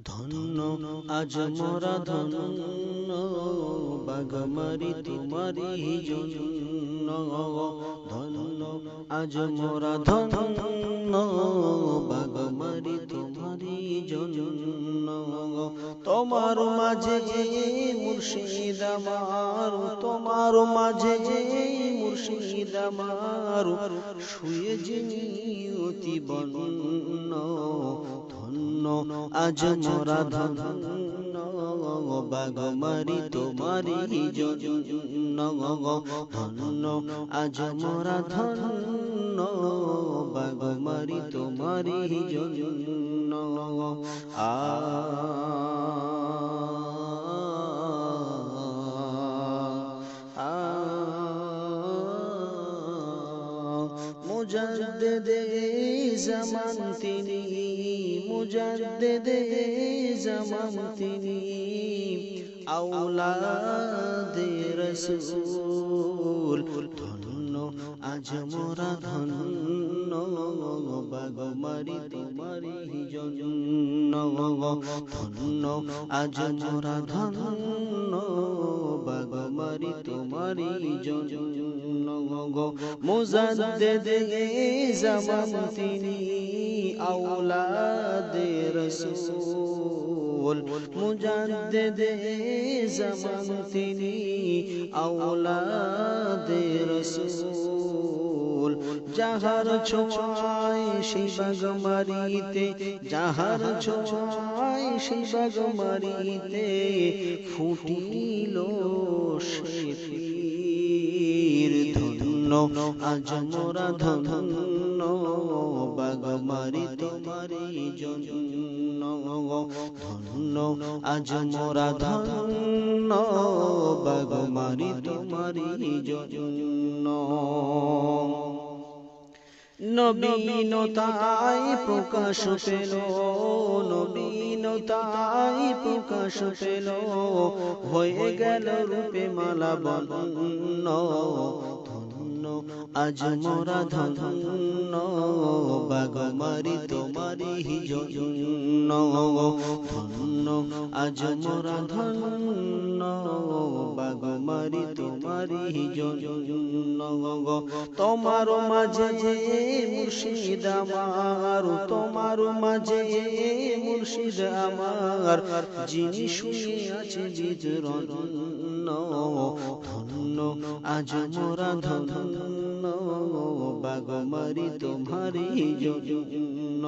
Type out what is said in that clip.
ধন্য আজ মোরা ধন্য বাগমারি তোমারি জন্য। ধন্য আজ মোরা ধন্য বাগমারি তোমারি জন্য। তোমার মাঝে মুর্শিদ আমার, তোমার মাঝে মুর্শিদ আমার, শুয়ে যিনি অতি বন্য। ধন্য আজ মোরা ধন্য বাগমারি তোমারি জন্য। ধন্য আজ মোরা ধন্য বাগমারি তোমারি জন্য। আ মুজাদ্দিদে জামান তিনি, মুজাদ্দিদে জামান তিনি, আওলাদে রাসূল। ধন্য আজ মোরা ধন্য বাগমারি তোমারি জন্য। ধন্য আজ মোরা ধন্য বাগমারি তোমারি জন্য। মুজাদ্দিদে জামান তিনি, আওলাদে রাসূল। মুজাদ্দিদে জামান তিনি, আওলাদে রাসূল। যাহার ছোঁয়ায় সেই বাগমারিতে, যাহার ছোঁয়ায় সেই বাগমারিতে ফুটিল সে পীর। ধন্য আজ মোরা ধন্য বাগমারি তোমারি জন্য। ধন্য আজ মোরা ধন্য বাগমারি তোমারি জন্য। নবীনতায় প্রকাশ পেল, নবীনতায় প্রকাশ পেল, হয়ে গেল রূপে মালা বন্ন। ধন্য আজ মোরা ধন্য বাগমারি তোমারি জন্য। ধন্য আজ মোরা ধন্য বাগমারি তোমারি জন্য। তোমার মাঝে মুর্শিদ আমার, তোমার মাঝে মুর্শিদ আমার, যিনি শুয়ে আছে বিজরন্ন। ধন্য আজ মোরা ধন্য বাগমারি তোমারি জন্য।